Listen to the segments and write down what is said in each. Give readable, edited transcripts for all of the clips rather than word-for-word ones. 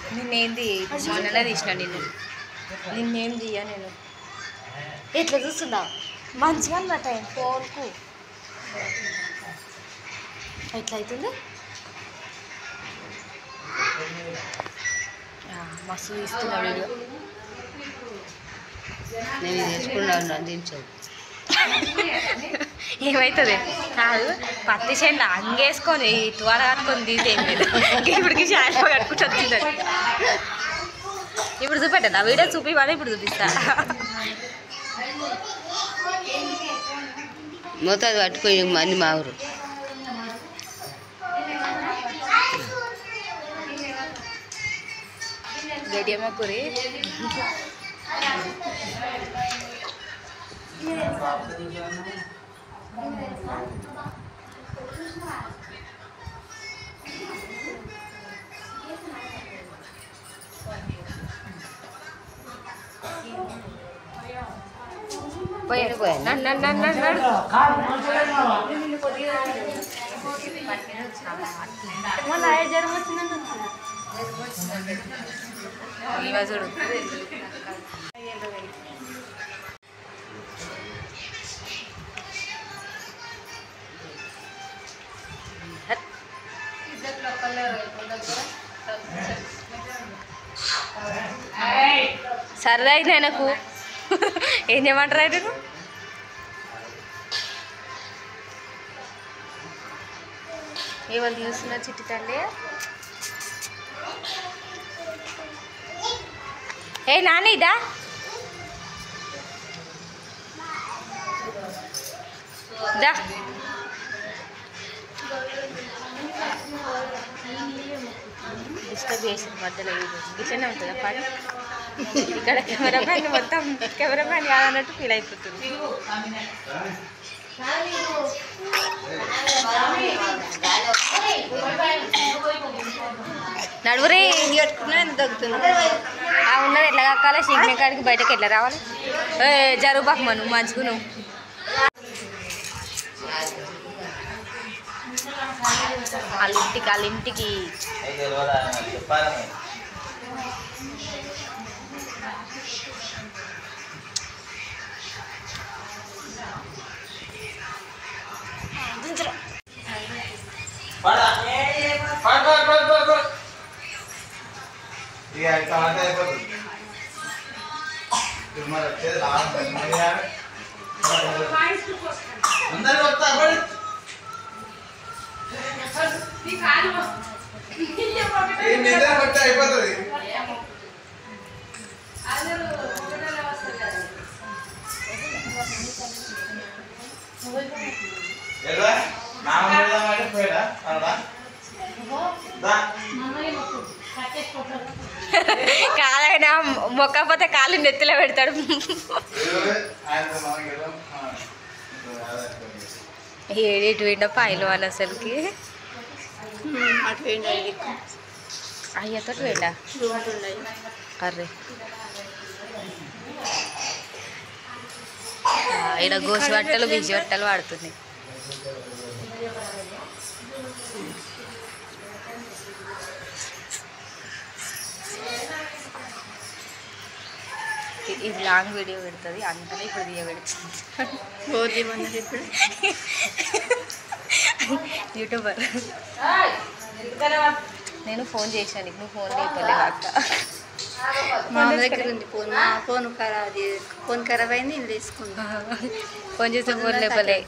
నిన్నేంది మొన్ననే తీసిన నిన్నేం తీయ నేను ఎట్లా చూస్తున్నా మంచిగా నా టైం ఫోన్కు ఎట్లా అవుతుంది మస్తు తీస్తున్నా వీడియో నేను చేసుకున్నాను దించు ఏమవుతుంది కాదు పత్తి చేనులో అంగేసుకొని తువాల కట్టుకొని తీసేం లేదు ఇప్పటికి షాంపూ కట్టుకుంటూ వచ్చిందని ఇప్పుడు చూపెట్టదా వీడియో చూపివ్వాలి ఇప్పుడు చూపిస్తా మొత్తం పట్టుకొని మంది మా ఊరు గడియమ్మ కూరి చూడు సరదా అయింది ఆయనకు ఏం చేయమంటారు ఆయనకు ఎవరు చూస్తున్నారు చిట్టి తల్లి ఏ నాని ఇదా దా డిస్టర్బ్ చేసిన మధ్యలో ఇట్లనే ఉంటుందా పని ఇక్కడ కెమెరామ్యాన్ మొత్తం కెమెరామ్యాన్ కాదన్నట్టు ఫీల్ అయిపోతుంది నడువురే ఉన్నది ఎట్లా కక్కాలి సిగ్నే కాడికి బయటకి ఎట్లా రావాలి జరుగుబాకు మనం మంచిగా నువ్వు వాళ్ళింటికి కాదైనా మొక్కపోతే కాళ్ళు నెత్తిలో పెడతాడు ఏడేటి పోయిండో పాయలు అని అసలుకి అయ్యతో పోయిండా అర్రే ఇక్కడ గోసి బట్టలు బిజి బట్టలు వాడుతున్నాయి ఇది లాంగ్ వీడియో పెడుతుంది అందుకనే ఇప్పుడు తీయబెడుతుంది ఇప్పుడు యూట్యూబర్ నేను ఫోన్ చేశాను నువ్వు ఫోన్ లేపలేవు అక్క మా దగ్గర ఉంది ఫోన్ ఖరాబ్ అయింది నేను తీసుకున్నా ఫోన్ చేస్తే ఫోన్ లేపలే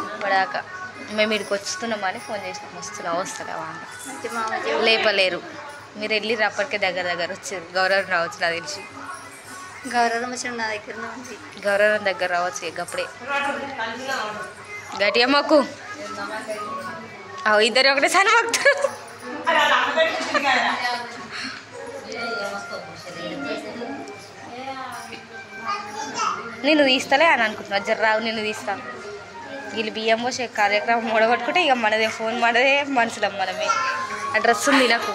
ఇప్పటిదాకా మేము ఇక్కడికి వస్తున్నామని ఫోన్ చేసినాం వస్తారా వాళ్ళు లేపలేరు మీరు వెళ్ళి అప్పటికే దగ్గర వచ్చారు గౌరవం రావచ్చు నాకు తెలిసి గౌరవం వచ్చిన నా దగ్గర ఉంది గౌరవం దగ్గర రావచ్చు అప్పుడే గట్టిగా మాకు ఇద్దరు ఒకటేసారి మాకుతారు నేను తీస్తలే అని అనుకుంటున్నా జర్రావు నేను తీస్తాను వీళ్ళు బియ్యం పోసే కార్యక్రమం మూడగొట్టుకుంటే ఇక మనదే ఫోన్ మనదే మనుషులం మనమే. ఆ డ్రెస్ ఉంది నాకు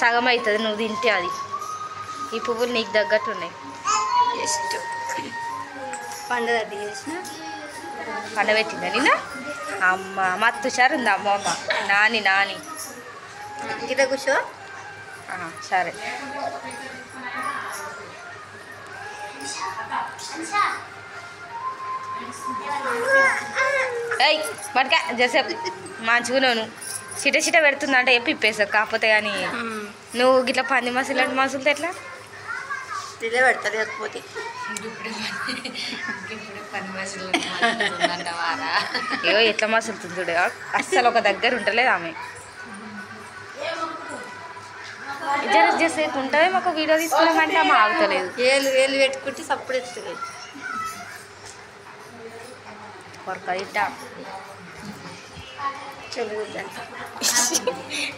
సగం అవుతుంది నువ్వు తింటే. అది ఈ పువ్వులు నీకు తగ్గట్టు ఉన్నాయి. జస్ట్ పండుగ చేసిన పండబెట్టిందా నిన్న? అమ్మ మత్తు సార్ ఉంది అమ్మమ్మ. నాని నాని గిట కూర్చో. సరే ఏయ్ మటుక జసేపు మంచిగున్నాను. చిట చిట పెడుతుందా అంటే చెప్పి ఇప్పేసావు. కాకపోతే కానీ నువ్వు గిట్లా పంది మసులు ఇలాంటి మసులుతో ఎట్లా ఇదే పెడతా లేకపోతే ఏవో ఎట్లా మసులుతుంది చూడ. అస్సలు ఒక దగ్గర ఉంటలేదు ఆమె. జర చేసేపు ఉంటుంది మాకు వీడియో తీసుకున్నామంటే ఆమె ఆగుతలేదు. ఏళ్ళు ఏళ్ళు పెట్టుకుంటే సప్పుడు ఎత్తులేదు. కొరకదిట్ట చెబుతుందంట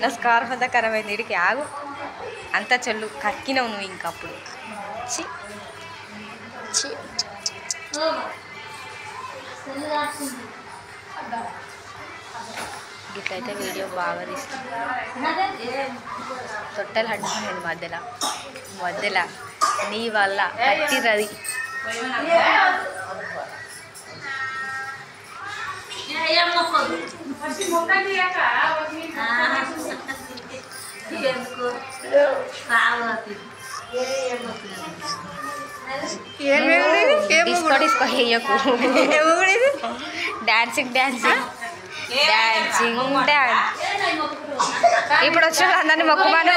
నా స్కార్ఫ్ అంతా ఖరాబ్ అయింది. ఇడికి ఆగు అంతా చెల్లు కక్కినావు నువ్వు ఇంకా అప్పుడు. ఇట్లయితే వీడియో బాగా తీస్తుంది. తొట్టెలు హడ్డుకునేది మధ్యలో మధ్యలో నీ వల్ల కట్టిరది. తీసుకో వేయకు. Dancing dancing dancing dance. ఇప్పుడు వచ్చిన అందరినీ మొక్కుమాను.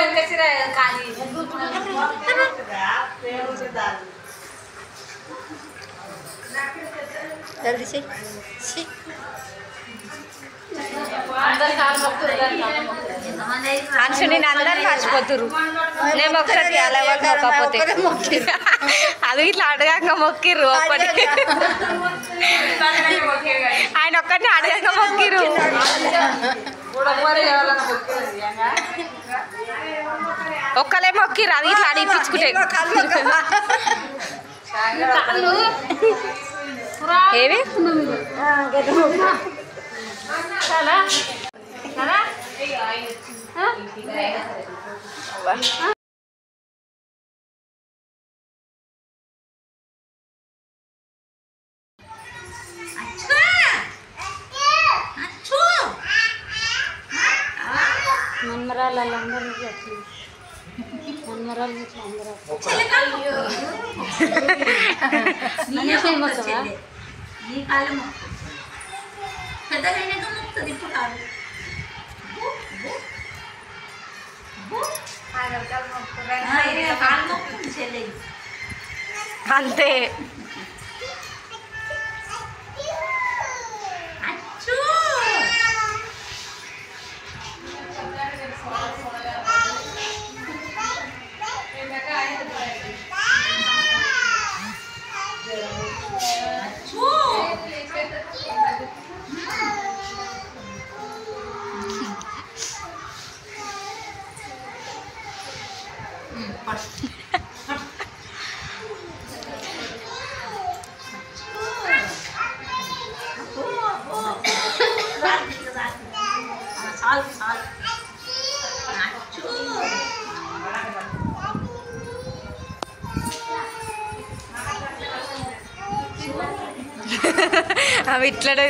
అంచు నేను అందరు మర్చిపోతురు. నేను ఒకసారి మొక్కపోతే అది ఇట్లా అడగంగా మొక్కిర్రు. ఒక్కటి ఆయన ఒక్కటి అడగంగా మొక్కిర్రు. ఒక్కలే మొక్కిర్రు. అది ఇట్లా అడిపించుకుంటే ఏవి మన్మరాళ్ళందరూ మన్మరాలు అంతే. అవి ఇట్లనే